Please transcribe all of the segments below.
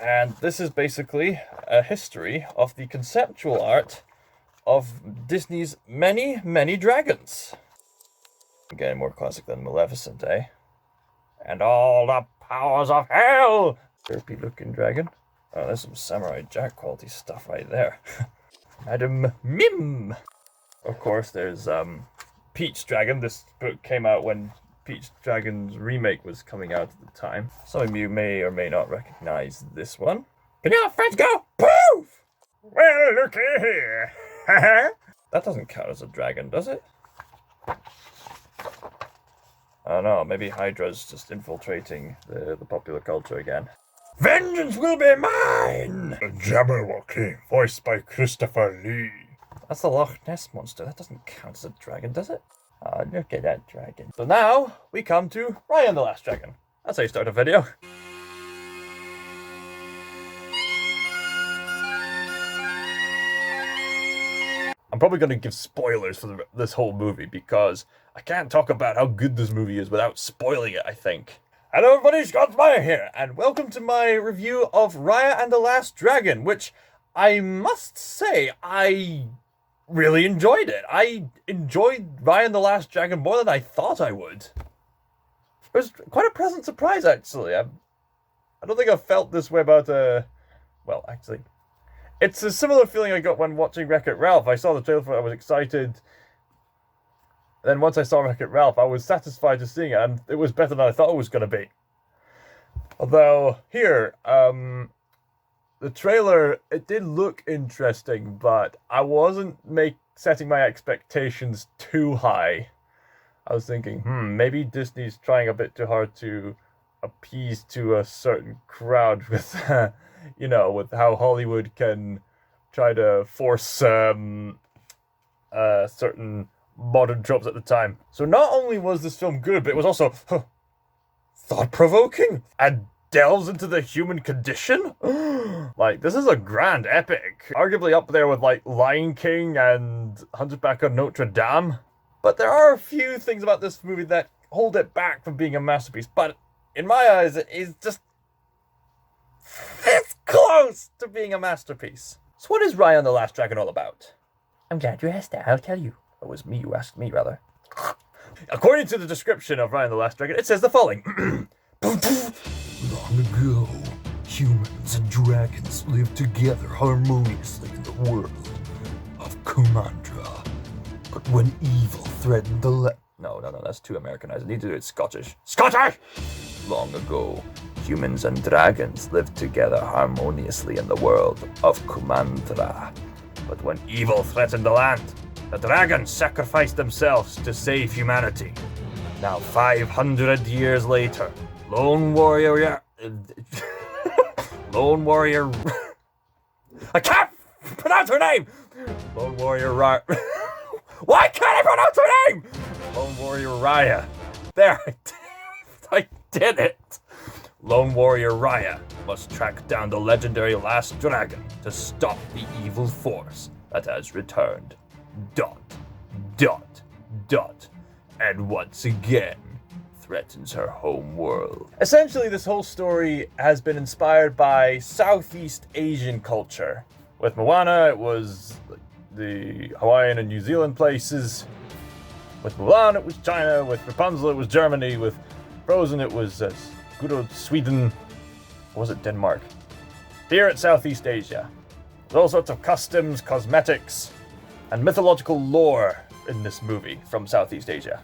And this is basically a history of the conceptual art of Disney's many, many dragons. Getting more classic than Maleficent, eh? And all the powers of hell! Derpy looking dragon. Oh, there's some Samurai Jack quality stuff right there. Madam Mim! Of course, there's Peach Dragon. This book came out when Peach Dragon's remake was coming out at the time. Some of you may or may not recognize this one. Can your friends go poof? Well, looky here. That doesn't count as a dragon, does it? I don't know, maybe Hydra's just infiltrating the popular culture again. Vengeance will be mine! The Jabberwocky, voiced by Christopher Lee. That's the Loch Ness Monster. That doesn't count as a dragon, does it? Oh, look at that dragon. So now, we come to Raya and the Last Dragon. That's how you start a video. I'm probably going to give spoilers for this whole movie because I can't talk about how good this movie is without spoiling it, I think. Hello everybody, Scott Meyer here, and welcome to my review of Raya and the Last Dragon, which I must say, I really enjoyed it. I enjoyed Raya and the Last Dragon more than I thought I would. It was quite a pleasant surprise, actually. I don't think I've felt this way about, well, actually, it's a similar feeling I got when watching Wreck-It Ralph. I saw the trailer for it, I was excited. Then once I saw Wreck-It Ralph, I was satisfied to seeing it, and it was better than I thought it was going to be. Although, here, the trailer, it did look interesting, but I wasn't setting my expectations too high. I was thinking, maybe Disney's trying a bit too hard to appease to a certain crowd with, you know, with how Hollywood can try to force certain modern tropes at the time. So not only was this film good, but it was also thought-provoking and delves into the human condition. Like, this is a grand epic. Arguably up there with, like, Lion King and Hunchback of Notre Dame. But there are a few things about this movie that hold it back from being a masterpiece. But in my eyes, it is just this close to being a masterpiece. So what is Raya and the Last Dragon all about? I'm glad you asked that. I'll tell you. It was me who asked me, rather. According to the description of Raya and the Last Dragon, it says the following. Long ago, humans and dragons lived together harmoniously in the world of Kumandra. But when evil threatened the No, that's too Americanized. I need to do it Scottish. Scottish! Long ago, humans and dragons lived together harmoniously in the world of Kumandra. But when evil threatened the land, the dragons sacrificed themselves to save humanity. Now 500 years later, Lone Warrior... I can't pronounce her name! Lone Warrior Why can't I pronounce her name? Lone Warrior Raya. There, I did it. Lone Warrior Raya must track down the legendary Last Dragon to stop the evil force that has returned. ... And once again, threatens her home world. Essentially, this whole story has been inspired by Southeast Asian culture. With Moana, it was the Hawaiian and New Zealand places. With Mulan, it was China. With Rapunzel, it was Germany. With Frozen, it was good old Sweden. Or was it Denmark? Here at Southeast Asia. There's all sorts of customs, cosmetics, and mythological lore in this movie from Southeast Asia.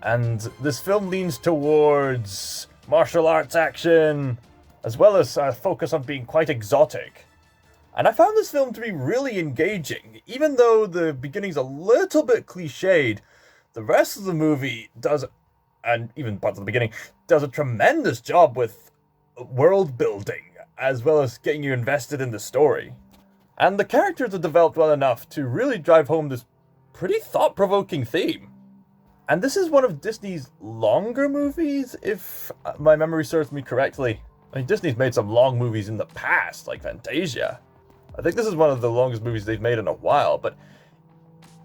And this film leans towards martial arts action, as well as a focus on being quite exotic. And I found this film to be really engaging. Even though the beginning's a little bit cliched, the rest of the movie does, and even parts of the beginning, does a tremendous job with world building, as well as getting you invested in the story. And the characters are developed well enough to really drive home this pretty thought-provoking theme. And this is one of Disney's longer movies, if my memory serves me correctly. I mean, Disney's made some long movies in the past, like Fantasia. I think this is one of the longest movies they've made in a while, but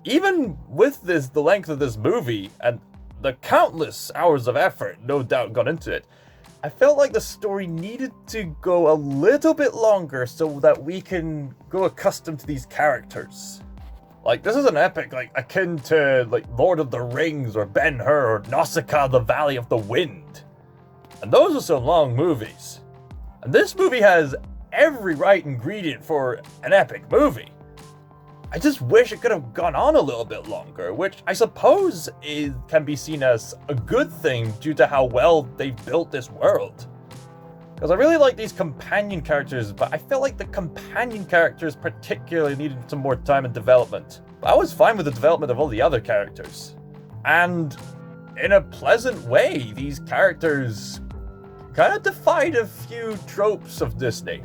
even with the length of this movie, and the countless hours of effort no doubt gone into it, I felt like the story needed to go a little bit longer so that we can grow accustomed to these characters. Like, this is an epic, like, akin to, like, Lord of the Rings or Ben-Hur or Nausicaa, the Valley of the Wind. And those are some long movies. And this movie has every right ingredient for an epic movie. I just wish it could have gone on a little bit longer, which I suppose can be seen as a good thing due to how well they've built this world. Because I really like these companion characters, but I felt like the companion characters particularly needed some more time and development. I was fine with the development of all the other characters. And in a pleasant way, these characters kind of defied a few tropes of Disney.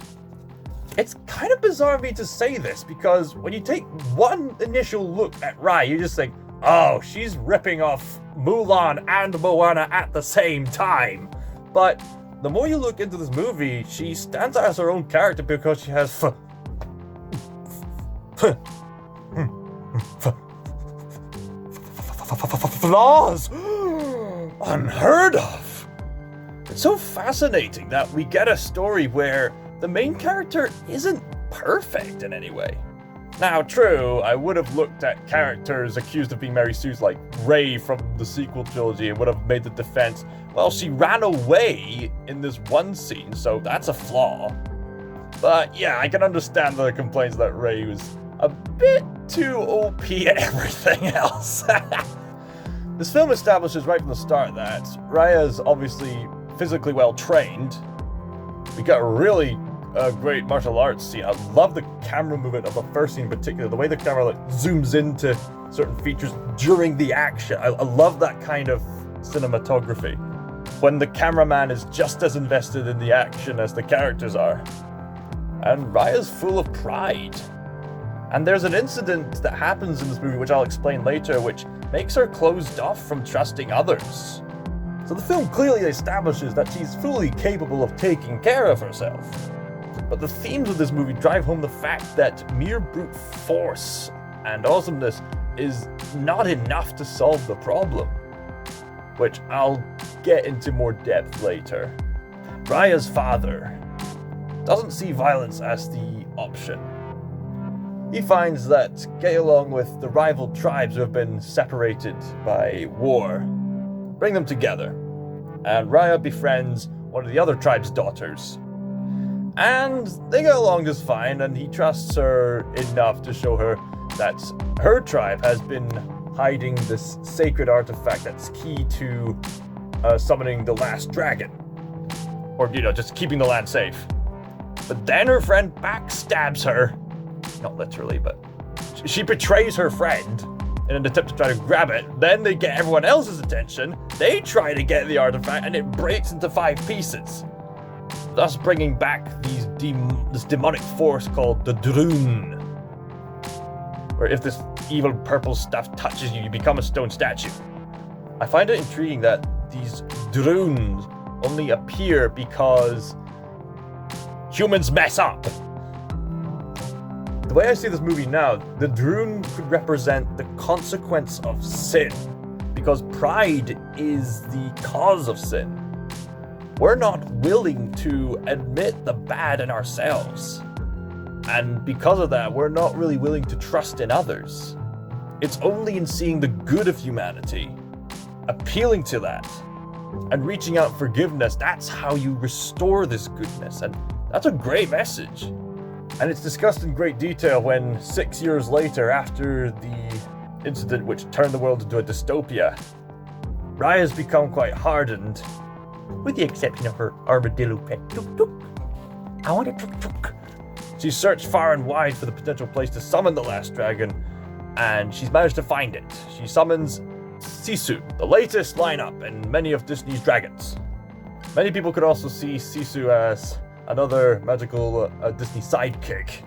It's kind of bizarre of me to say this, because when you take one initial look at Raya, you just think, oh, she's ripping off Mulan and Moana at the same time. But the more you look into this movie, she stands out as her own character because she has flaws unheard of. It's so fascinating that we get a story where the main character isn't perfect in any way. Now, true, I would have looked at characters accused of being Mary Sue's like Ray from the sequel trilogy and would have made the defense, well, she ran away in this one scene, so that's a flaw. But yeah, I can understand the complaints that Ray was a bit too OP at everything else. This film establishes right from the start that Raya is obviously physically well trained. We got a really great martial arts scene. I love the camera movement of the first scene in particular. The way the camera like zooms into certain features during the action. I love that kind of cinematography. When the cameraman is just as invested in the action as the characters are. And Raya's full of pride. And there's an incident that happens in this movie, which I'll explain later, which makes her closed off from trusting others. So the film clearly establishes that she's fully capable of taking care of herself. But the themes of this movie drive home the fact that mere brute force and awesomeness is not enough to solve the problem, which I'll get into more depth later. Raya's father doesn't see violence as the option. He finds that getting along with the rival tribes who have been separated by war bring them together, and Raya befriends one of the other tribe's daughters. And they get along just fine, and he trusts her enough to show her that her tribe has been hiding this sacred artifact that's key to summoning the last dragon. Or, just keeping the land safe. But then her friend backstabs her. Not literally, but she betrays her friend in an attempt to try to grab it. Then they get everyone else's attention. They try to get the artifact, and it breaks into 5 pieces. Thus bringing back this demonic force called the Droon. Where if this evil purple stuff touches you, you become a stone statue. I find it intriguing that these Droons only appear because humans mess up. The way I see this movie now, the Droon could represent the consequence of sin, because pride is the cause of sin. We're not willing to admit the bad in ourselves. And because of that, we're not really willing to trust in others. It's only in seeing the good of humanity, appealing to that, and reaching out forgiveness, that's how you restore this goodness. And that's a great message. And it's discussed in great detail when 6 years later, after the incident which turned the world into a dystopia, Raya's become quite hardened, with the exception of her armadillo pet. Tuk tuk. I want a tuk tuk. She's searched far and wide for the potential place to summon the last dragon, and she's managed to find it. She summons Sisu, the latest lineup in many of Disney's dragons. Many people could also see Sisu as another magical Disney sidekick.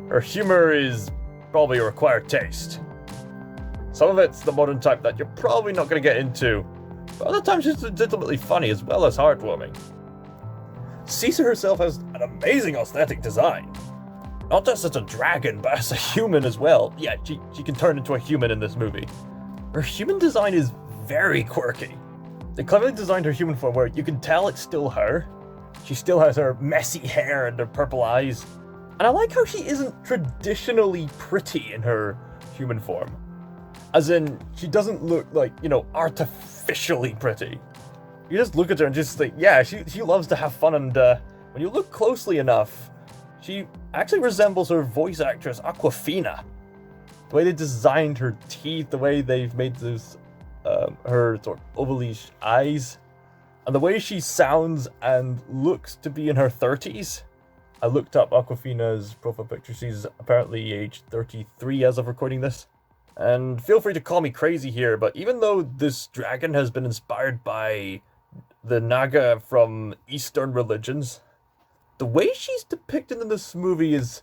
Her humor is probably a required taste. Some of it's the modern type that you're probably not going to get into, but other times she's legitimately funny as well as heartwarming. Sisu herself has an amazing aesthetic design. Not just as a dragon, but as a human as well. Yeah, she can turn into a human in this movie. Her human design is very quirky. They cleverly designed her human form where you can tell it's still her. She still has her messy hair and her purple eyes. And I like how she isn't traditionally pretty in her human form. As in, she doesn't look like, artificially pretty. You just look at her and just think, yeah, she loves to have fun, and when you look closely enough, she actually resembles her voice actress, Awkwafina. The way they designed her teeth, the way they've made those, her sort of ovalish eyes, and the way she sounds and looks to be in her 30s. I looked up Awkwafina's profile picture. She's apparently age 33 as of recording this. And feel free to call me crazy here, but even though this dragon has been inspired by the Naga from Eastern religions, the way she's depicted in this movie is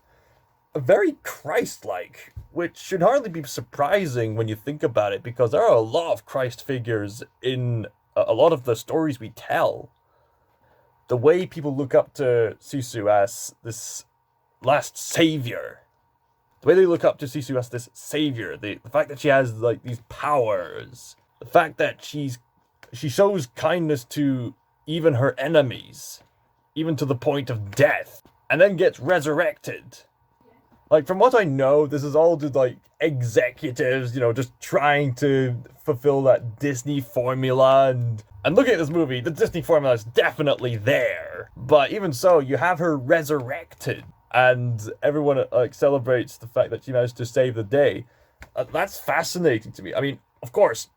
very Christ-like, which should hardly be surprising when you think about it, because there are a lot of Christ figures in a lot of the stories we tell. The way people look up to Sisu as this last savior, the way they look up to Sisu as this savior, the fact that she has like these powers, the fact that she shows kindness to even her enemies, even to the point of death, and then gets resurrected. Like, from what I know, this is all just like executives, just trying to fulfill that Disney formula. And looking at this movie, the Disney formula is definitely there. But even so, you have her resurrected, and everyone celebrates the fact that she managed to save the day. That's fascinating to me. I mean, of course,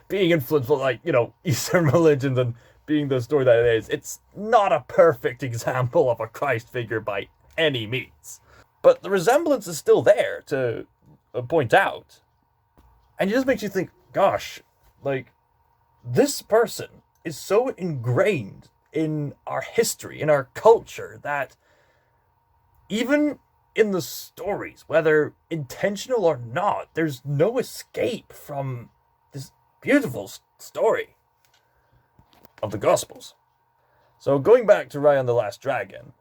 being influenced by Eastern religions and being the story that it is, it's not a perfect example of a Christ figure by any means. But the resemblance is still there to point out. And it just makes you think, gosh, this person is so ingrained in our history, in our culture, that even in the stories, whether intentional or not, there's no escape from this beautiful story of the Gospels. So going back to Raya and the Last Dragon,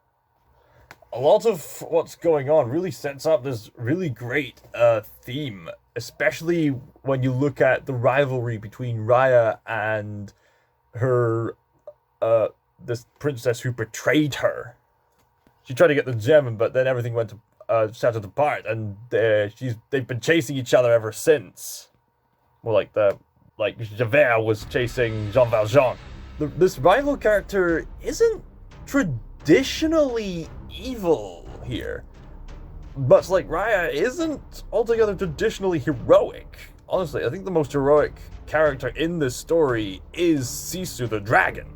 a lot of what's going on really sets up this really great theme, especially when you look at the rivalry between Raya and her, this princess who betrayed her. She tried to get the gem, but then everything went to shattered apart, and they've been chasing each other ever since. More like Javert was chasing Jean Valjean. This rival character isn't traditionally evil here. Much like Raya isn't altogether traditionally heroic. Honestly, I think the most heroic character in this story is Sisu the dragon.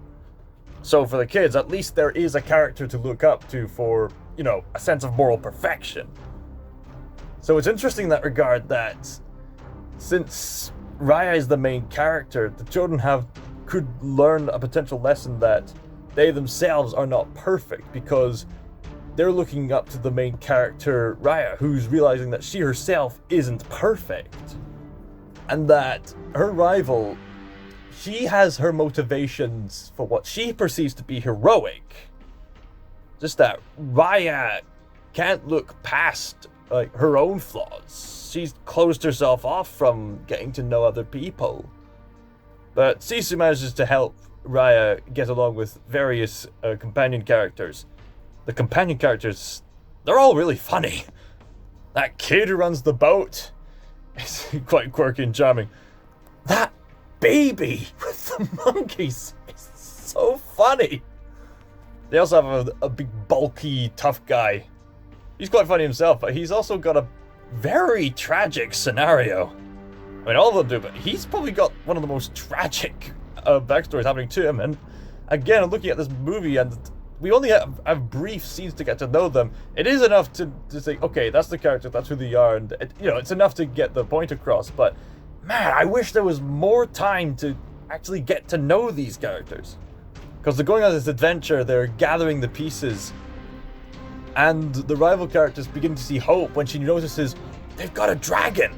So for the kids, at least there is a character to look up to for, a sense of moral perfection. So it's interesting in that regard that since Raya is the main character, the children could learn a potential lesson that they themselves are not perfect, because they're looking up to the main character, Raya, who's realizing that she herself isn't perfect. And that her rival, she has her motivations for what she perceives to be heroic. Just that Raya can't look past her own flaws. She's closed herself off from getting to know other people. But Sisu manages to help Raya get along with various companion characters. The companion characters, they're all really funny. That kid who runs the boat is quite quirky and charming. That baby with the monkeys is so funny. They also have a big, bulky, tough guy. He's quite funny himself, but he's also got a very tragic scenario. I mean, all of them do, but he's probably got one of the most tragic backstories happening to him. And again, I'm looking at this movie, and we only have brief scenes to get to know them. It is enough to say, okay, that's the character, that's who they are, and it's enough to get the point across. But man, I wish there was more time to actually get to know these characters. Because they're going on this adventure, they're gathering the pieces, and the rival characters begin to see hope when she notices they've got a dragon.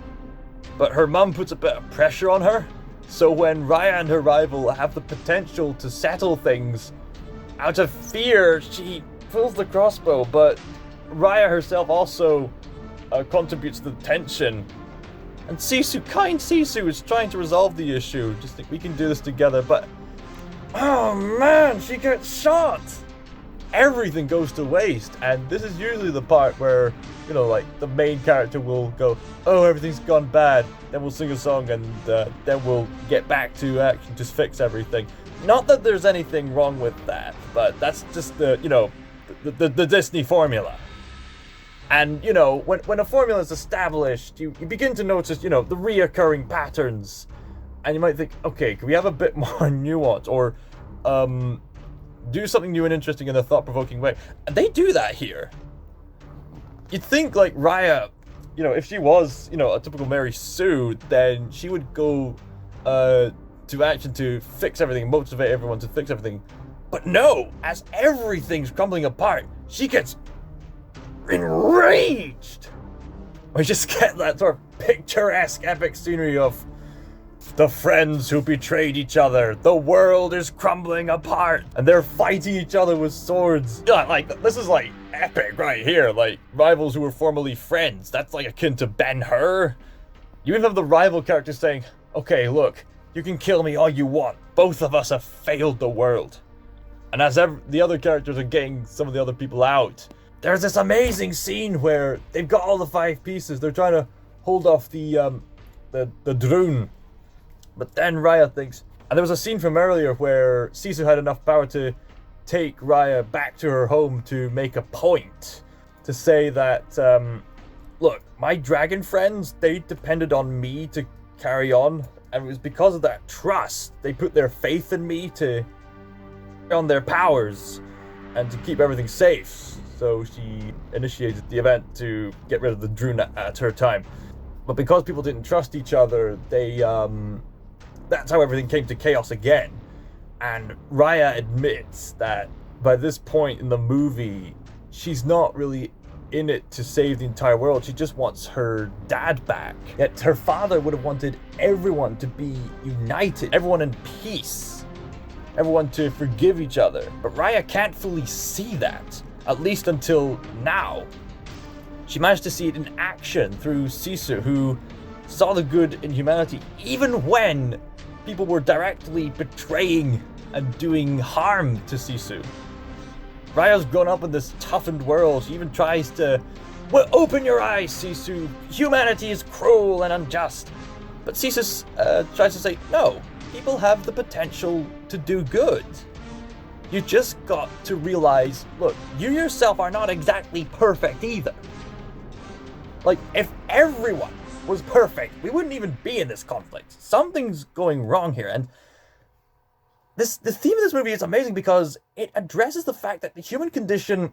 But her mum puts a bit of pressure on her, so when Raya and her rival have the potential to settle things, out of fear, she pulls the crossbow, but Raya herself also contributes to the tension And kind Sisu is trying to resolve the issue. Just think we can do this together, but... Oh man, she gets shot! Everything goes to waste, and this is usually the part where, you know, like, the main character will go, oh, everything's gone bad, then we'll sing a song, and then we'll get back to action, just fix everything. Not that there's anything wrong with that, but that's just the, you know, the Disney formula. And, you know, when a formula is established, you begin to notice, you know, the reoccurring patterns, and you might think, okay, can we have a bit more nuance, or, do something new and interesting in a thought-provoking way. And they do that here. You'd think, like, Raya, you know, if she was, you know, a typical Mary Sue, then she would go to action to fix everything, motivate everyone to fix everything. But no, as everything's crumbling apart, she gets enraged. We just get that sort of picturesque epic scenery of the friends who betrayed each other. The world is crumbling apart. And they're fighting each other with swords. Yeah, like, this is, like, epic right here. Like, rivals who were formerly friends. That's, like, akin to Ben-Hur. You even have the rival character saying, okay, look, you can kill me all you want. Both of us have failed the world. And as the other characters are getting some of the other people out, there's this amazing scene where they've got all the 5 pieces. They're trying to hold off the drone. But then Raya thinks, and there was a scene from earlier where Sisu had enough power to take Raya back to her home to make a point. To say that, look, my dragon friends, they depended on me to carry on. And it was because of that trust, they put their faith in me to on their powers and to keep everything safe. So she initiated the event to get rid of the drone at her time. But because people didn't trust each other, they, that's how everything came to chaos again. And Raya admits that by this point in the movie, she's not really in it to save the entire world. She just wants her dad back. Yet her father would have wanted everyone to be united, everyone in peace, everyone to forgive each other. But Raya can't fully see that, at least until now. She managed to see it in action through Sisu, who saw the good in humanity even when people were directly betraying and doing harm to Sisu. Raya's grown up in this toughened world. She even tries to, well, open your eyes, Sisu. Humanity is cruel and unjust. But Sisu tries to say, no, people have the potential to do good. You just got to realize, look, you yourself are not exactly perfect either. Like, if everyone was perfect, we wouldn't even be in this conflict. Something's going wrong here, and the theme of this movie is amazing because it addresses the fact that the human condition,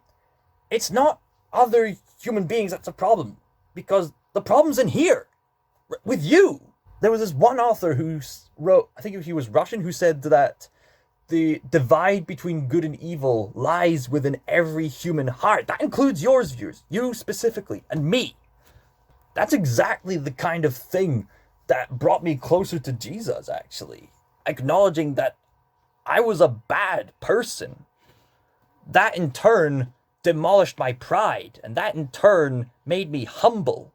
it's not other human beings that's a problem, because the problem's in here, with you. There was this one author who wrote, I think he was Russian, who said that the divide between good and evil lies within every human heart. That includes yours, viewers, you specifically, and me. That's exactly the kind of thing that brought me closer to Jesus, actually. Acknowledging that I was a bad person. That in turn demolished my pride, and that in turn made me humble.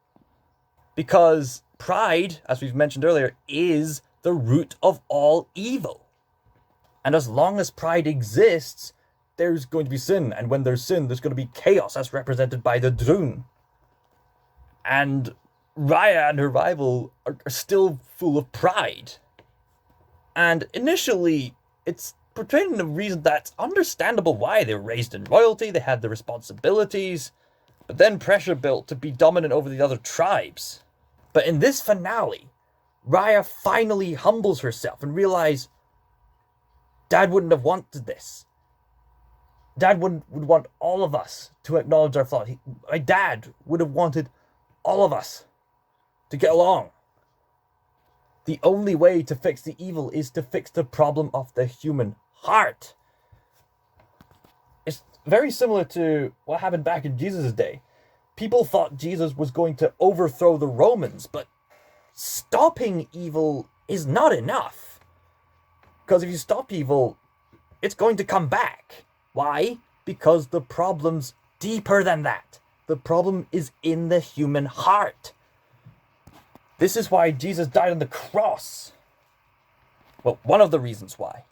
Because pride, as we've mentioned earlier, is the root of all evil. And as long as pride exists, there's going to be sin. And when there's sin, there's going to be chaos, as represented by the drone. And Raya and her rival are still full of pride. And initially, it's portrayed in a reason that's understandable why they were raised in royalty, they had the responsibilities, but then pressure built to be dominant over the other tribes. But in this finale, Raya finally humbles herself and realizes Dad wouldn't have wanted this. Dad would want all of us to acknowledge our flaws. My dad would have wanted all of us to get along. The only way to fix the evil is to fix the problem of the human heart. It's very similar to what happened back in Jesus' day. People thought Jesus was going to overthrow the Romans, but stopping evil is not enough. Because if you stop evil, it's going to come back. Why? Because the problem's deeper than that. The problem is in the human heart. This is why Jesus died on the cross. Well, one of the reasons why.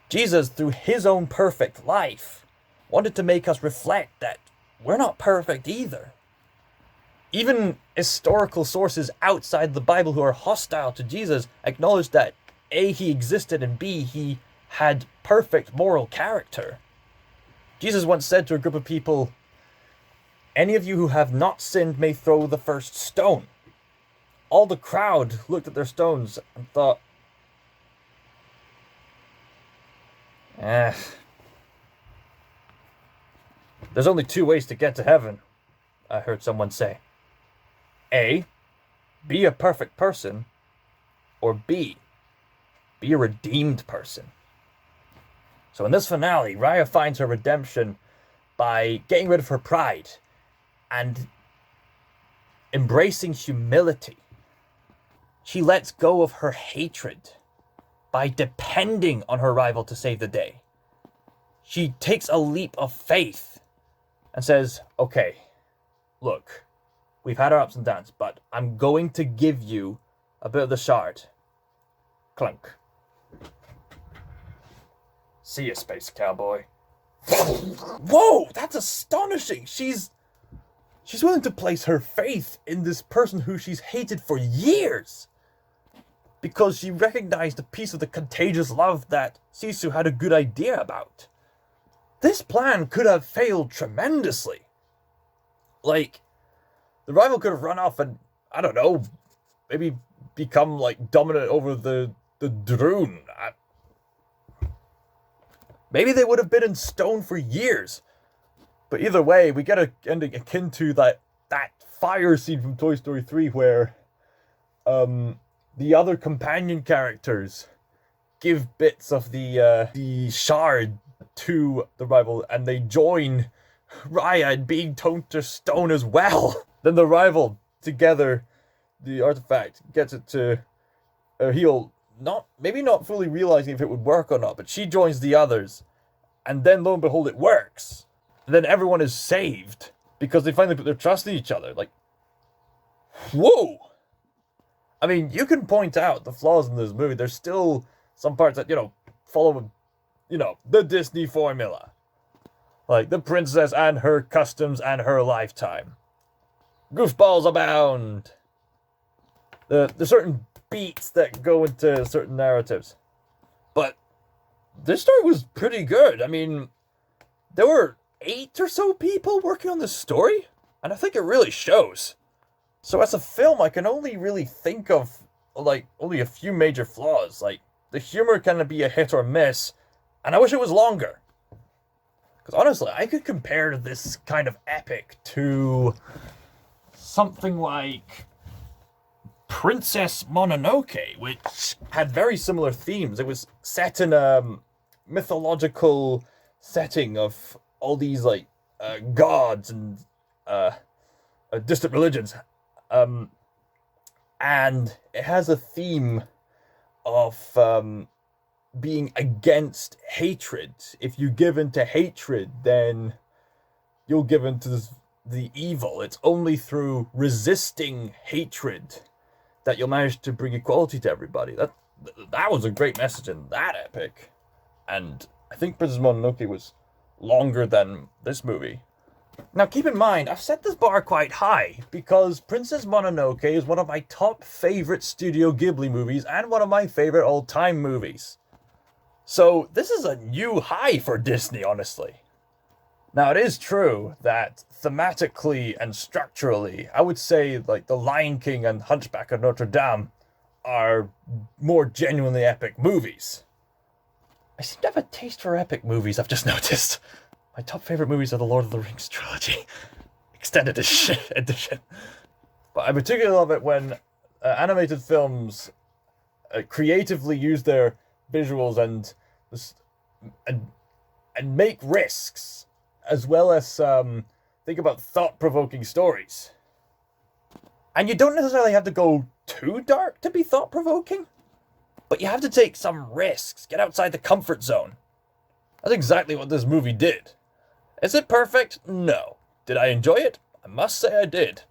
Jesus, through his own perfect life, wanted to make us reflect that we're not perfect either. Even historical sources outside the Bible who are hostile to Jesus acknowledge that A, he existed, and B, he had perfect moral character. Jesus once said to a group of people, "Any of you who have not sinned may throw the first stone." All the crowd looked at their stones and thought, there's only two ways to get to heaven, I heard someone say. A, be a perfect person, or B, be a redeemed person. So in this finale, Raya finds her redemption by getting rid of her pride and embracing humility. She lets go of her hatred by depending on her rival to save the day. She takes a leap of faith and says, okay, look, we've had our ups and downs, but I'm going to give you a bit of the shard. Clunk. See ya, space cowboy. Whoa, that's astonishing. She's willing to place her faith in this person who she's hated for years because she recognized a piece of the contagious love that Sisu had a good idea about. This plan could have failed tremendously. Like, the rival could have run off and, I don't know, maybe become, like, dominant over the Droon. Maybe they would have been in stone for years. But either way, we get an ending akin to that fire scene from Toy Story 3 where the other companion characters give bits of the shard to the rival and they join Raya in being turned to stone as well. Then the rival, together, the artifact, gets it to heal, maybe not fully realizing if it would work or not, but she joins the others. And then, lo and behold, it works. And then everyone is saved because they finally put their trust in each other. Like, whoa! I mean, you can point out the flaws in this movie. There's still some parts that, follow, the Disney formula. Like, the princess and her customs and her lifetime. Goofballs abound. There's certain beats that go into certain narratives. But this story was pretty good. I mean, there were 8 or so people working on this story, and I think it really shows. So as a film, I can only really think of, only a few major flaws. Like, the humor can be a hit or miss, and I wish it was longer. Because honestly, I could compare this kind of epic to something like Princess Mononoke, which had very similar themes. It was set in a mythological setting of all these, gods and distant religions. And it has a theme of being against hatred. If you give in to hatred, then you'll give in to the evil. It's only through resisting hatred that you'll manage to bring equality to everybody. That was a great message in that epic. And I think Princess Mononoke was longer than this movie. Now keep in mind, I've set this bar quite high because Princess Mononoke is one of my top favorite Studio Ghibli movies and one of my favorite all-time movies. So this is a new high for Disney, honestly. Now it is true that thematically and structurally, I would say The Lion King and Hunchback of Notre Dame are more genuinely epic movies. I seem to have a taste for epic movies, I've just noticed. My top favorite movies are the Lord of the Rings trilogy. Extended edition. But I particularly love it when animated films creatively use their visuals and make risks, as well as think about thought-provoking stories. And you don't necessarily have to go too dark to be thought-provoking, but you have to take some risks, get outside the comfort zone. That's exactly what this movie did. Is it perfect? No. Did I enjoy it? I must say I did.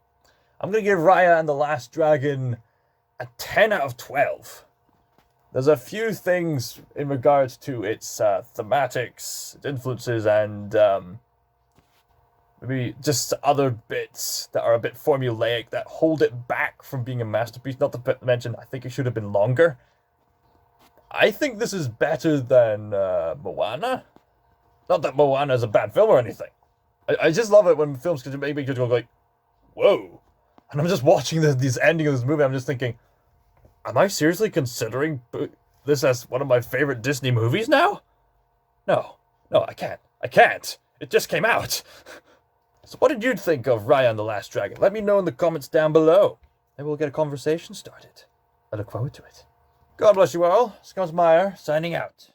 I'm going to give Raya and the Last Dragon a 10 out of 12. There's a few things in regards to its thematics, its influences, and maybe just other bits that are a bit formulaic that hold it back from being a masterpiece. Not to mention, I think it should have been longer. I think this is better than Moana. Not that Moana is a bad film or anything. I just love it when films can make me go like, whoa. And I'm just watching this ending of this movie, I'm just thinking, am I seriously considering this as one of my favorite Disney movies now? No, I can't. It just came out. So what did you think of Raya and the Last Dragon? Let me know in the comments down below. Maybe we'll get a conversation started. I look forward to it. God bless you all. Scott Meyer, signing out.